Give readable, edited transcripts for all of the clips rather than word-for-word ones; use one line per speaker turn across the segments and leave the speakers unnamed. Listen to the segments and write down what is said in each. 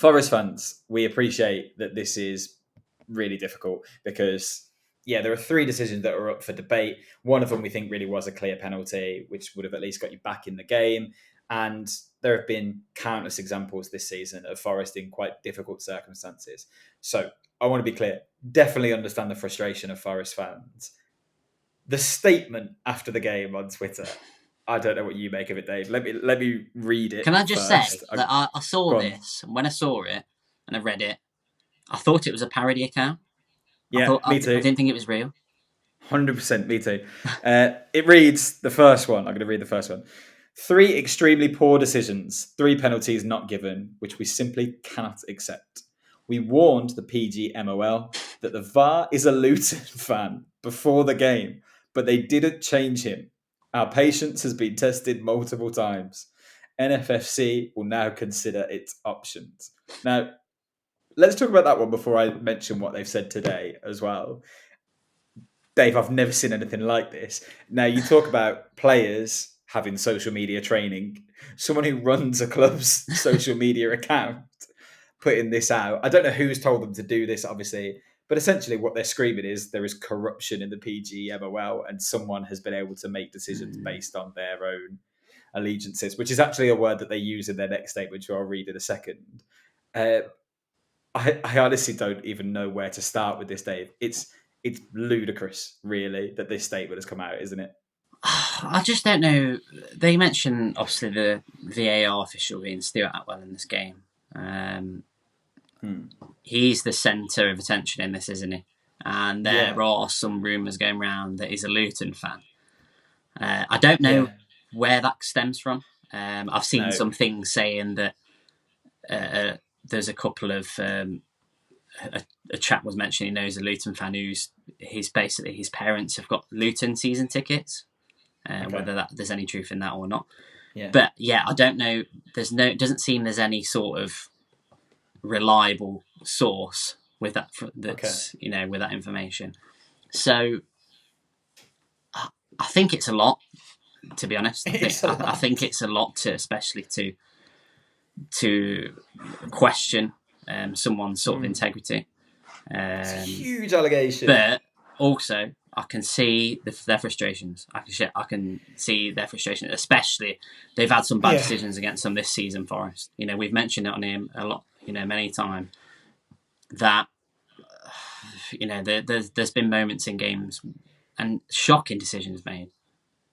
Forest fans, we appreciate that this is really difficult because, there are three decisions that are up for debate. One of them we think really was a clear penalty, which would have at least got you back in the game. And there have been countless examples this season of Forest in quite difficult circumstances. So I want to be clear, definitely understand the frustration of Forest fans. The statement after the game on Twitter, I don't know what you make of it, Dave. Let me read it.
Can I just
first.
say that I saw this, and when I saw it and I read it, I thought it was a parody account.
Yeah, me too.
I didn't think it was real.
100%, me too. It reads, the first one, I'm going to read the first one. 3 extremely poor decisions, 3 penalties not given, which we simply cannot accept. We warned the PGMOL that the VAR is a Luton fan before the game, but they didn't change him. Our patience has been tested multiple times. NFFC will now consider its options. Now, let's talk about that one before I mention what they've said today as well. Dave, I've never seen anything like this. Now, you talk about players having social media training. Someone who runs a club's social media account putting this out. I don't know who's told them to do this, obviously, but essentially what they're screaming is there is corruption in the PGMOL and someone has been able to make decisions based on their own allegiances, which is actually a word that they use in their next statement, which I'll read in a second. I honestly don't even know where to start with this, Dave. It's ludicrous, really, that this statement has come out, isn't it?
I just don't know. They mentioned, obviously, the VAR official being Stuart Attwell in this game. He's the centre of attention in this, isn't he? And there are some rumours going around that he's a Luton fan. I don't know where that stems from. I've seen some things saying that there's a couple of... a chap was mentioning, he knows a Luton fan his parents have got Luton season tickets. Whether there's any truth in that or not. But I don't know. It doesn't seem there's any sort of reliable source with that with that information. So I think it's a lot, to be honest. I think it's a lot especially to question someone's sort of integrity.
It's a huge allegation.
But also, I can see their frustrations. I can see their frustration, especially they've had some bad decisions against them this season, Forest. We've mentioned it on him a lot, many times, that, there's been moments in games and shocking decisions made.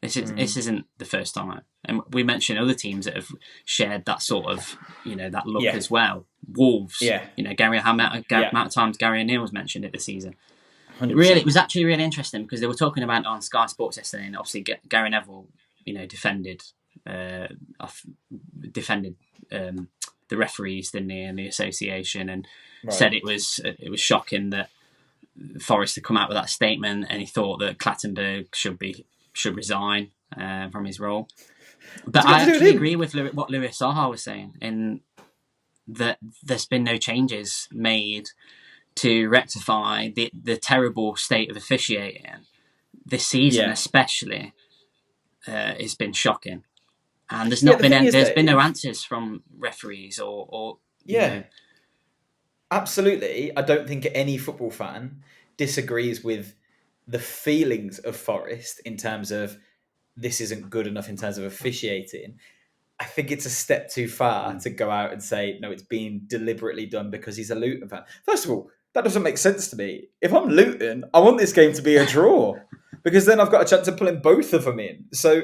This isn't the first time. And we mentioned other teams that have shared that sort of, that look as well. Wolves, Gary, how amount of times Gary O'Neill was mentioned it this season. It was actually really interesting because they were talking about it on Sky Sports yesterday, and obviously Gary Neville, defended the referees, didn't he, and the association, and said it was shocking that Forrest had come out with that statement, and he thought that Clattenburg should resign from his role. But I actually agree with what Lewis Saha was saying, in that there's been no changes made to rectify the terrible state of officiating this season, especially. It's been shocking, and there's been no answers from referees or
Absolutely. I don't think any football fan disagrees with the feelings of Forest in terms of this isn't good enough in terms of officiating. I think it's a step too far to go out and say, no, it's being deliberately done because he's a Luton fan. First of all, that doesn't make sense to me. If I'm Luton, I want this game to be a draw because then I've got a chance of pulling both of them in. So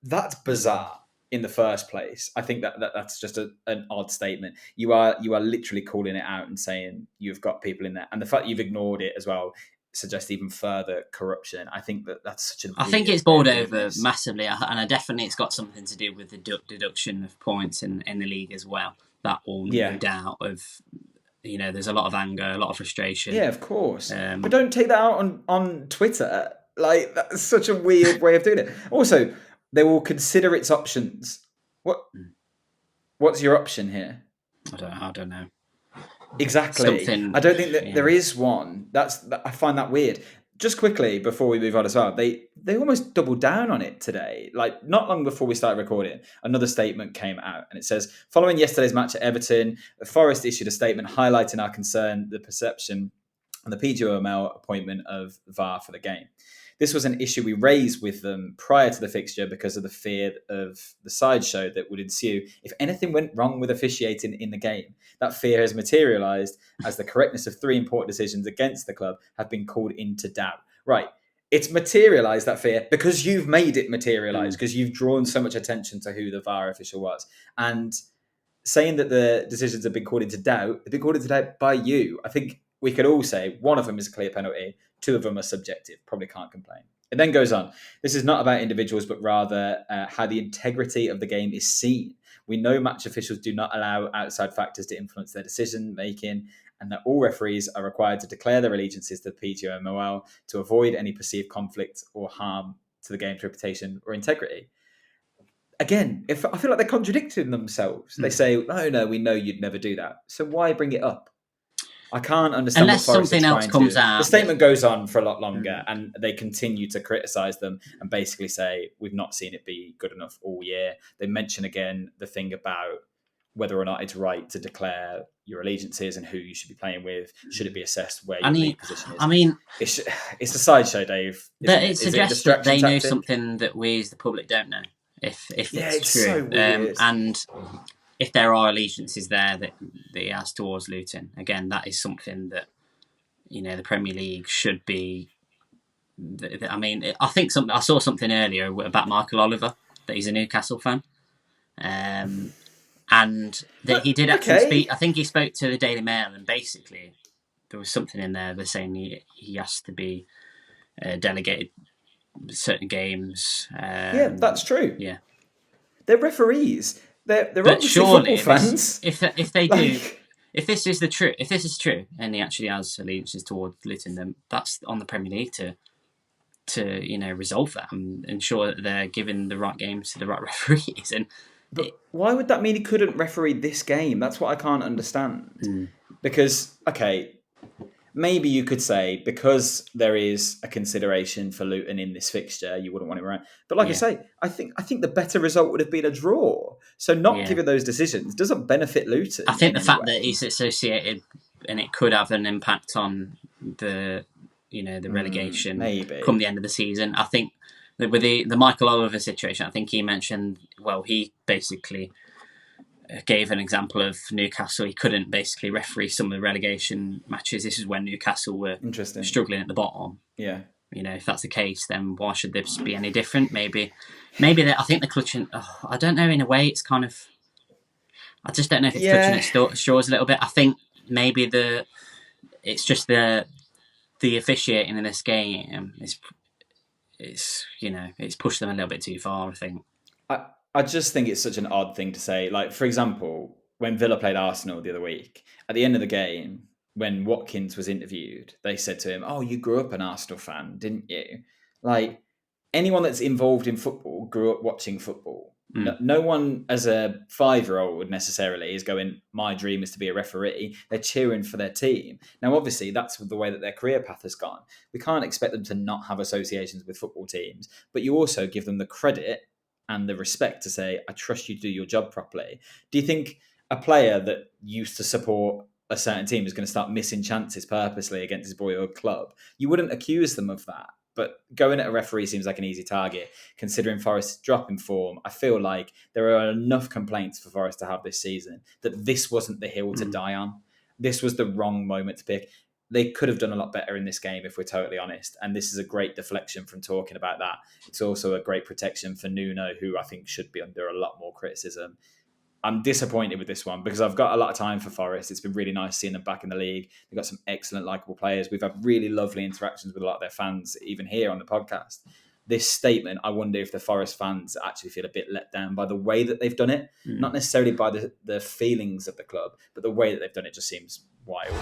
that's bizarre in the first place. I think that's just an odd statement. You are literally calling it out and saying you've got people in there. And the fact you've ignored it as well suggests even further corruption. I think that's such a...
I think it's boiled over massively, and definitely it's got something to do with the deduction of points in the league as well. That will no doubt of... there's a lot of anger, a lot of frustration.
Yeah, of course. But don't take that out on Twitter. Like, that's such a weird way of doing it. Also, they will consider its options. What's your option here?
I don't know.
Exactly. I don't think that there is one. I find that weird. just quickly before we move on as well, they almost doubled down on it today. Like, not long before we started recording, another statement came out, and it says, following yesterday's match at Everton, the Forest issued a statement highlighting our concern, the perception and the PGMOL appointment of VAR for the game. This was an issue we raised with them prior to the fixture because of the fear of the sideshow that would ensue if anything went wrong with officiating in the game. That fear has materialised as the correctness of 3 important decisions against the club have been called into doubt. Right. It's materialised, that fear, because you've made it materialise, because you've drawn so much attention to who the VAR official was. And saying that the decisions have been called into doubt, they've been called into doubt by you. I think we could all say one of them is a clear penalty, 2 of them are subjective, probably can't complain. It then goes on. This is not about individuals, but rather how the integrity of the game is seen. We know match officials do not allow outside factors to influence their decision making, and that all referees are required to declare their allegiances to the PGMOL to avoid any perceived conflict or harm to the game's reputation or integrity. Again, I feel like they're contradicting themselves. They say, no, we know you'd never do that. So why bring it up? I can't understand
unless
what Forest
something else comes out.
The statement goes on for a lot longer, and they continue to criticise them and basically say, we've not seen it be good enough all year. They mention again the thing about whether or not it's right to declare your allegiances and who you should be playing with. Should it be assessed where your league position is?
I mean,
it's a sideshow, Dave.
It suggests that they know something that we as the public don't know. If it's true,
so weird.
And if there are allegiances there that he has towards Luton, again, that is something that the Premier League should be. I mean, I think I saw something earlier about Michael Oliver, that he's a Newcastle fan, and that he did actually speak. I think he spoke to the Daily Mail, and basically there was something in there. They're saying he has to be delegated certain games.
Yeah, that's true.
Yeah,
they're referees. They're obviously football fans.
If they do, if this is true, and he actually has allegiances towards Luton, then that's on the Premier League to resolve that and ensure that they're giving the right games to the right referees.
But why would that mean he couldn't referee this game? That's what I can't understand. Because maybe you could say because there is a consideration for Luton in this fixture, you wouldn't want him around. But I say, I think the better result would have been a draw. So not giving those decisions doesn't benefit Luton.
I think the fact that he's associated and it could have an impact on the the relegation come the end of the season. I think that with the Michael Oliver situation, I think he mentioned, he basically gave an example of Newcastle. He couldn't basically referee some of the relegation matches. This is when Newcastle were struggling at the bottom.
Yeah.
If that's the case, then why should this be any different? Maybe I think they're clutching. I don't know. In a way, it's kind of. I just don't know if it's clutching at straws a little bit. I think maybe it's just the officiating in this game it's pushed them a little bit too far. I think.
I just think it's such an odd thing to say. Like, for example, when Villa played Arsenal the other week, at the end of the game, when Watkins was interviewed, they said to him, "Oh, you grew up an Arsenal fan, didn't you?" Like, anyone that's involved in football grew up watching football. No one as a 5-year-old necessarily is going, my dream is to be a referee. They're cheering for their team. Now, obviously, that's the way that their career path has gone. We can't expect them to not have associations with football teams, but you also give them the credit and the respect to say, I trust you to do your job properly. Do you think a player that used to support a certain team is going to start missing chances purposely against his boyhood club? You wouldn't accuse them of that. But going at a referee seems like an easy target. Considering Forest's drop in form, I feel like there are enough complaints for Forest to have this season that this wasn't the hill to die on. This was the wrong moment to pick. They could have done a lot better in this game, if we're totally honest. And this is a great deflection from talking about that. It's also a great protection for Nuno, who I think should be under a lot more criticism. I'm disappointed with this one because I've got a lot of time for Forest. It's been really nice seeing them back in the league. They've got some excellent, likeable players. We've had really lovely interactions with a lot of their fans, even here on the podcast. This statement, I wonder if the Forest fans actually feel a bit let down by the way that they've done it. Not necessarily by the feelings of the club, but the way that they've done it just seems wild.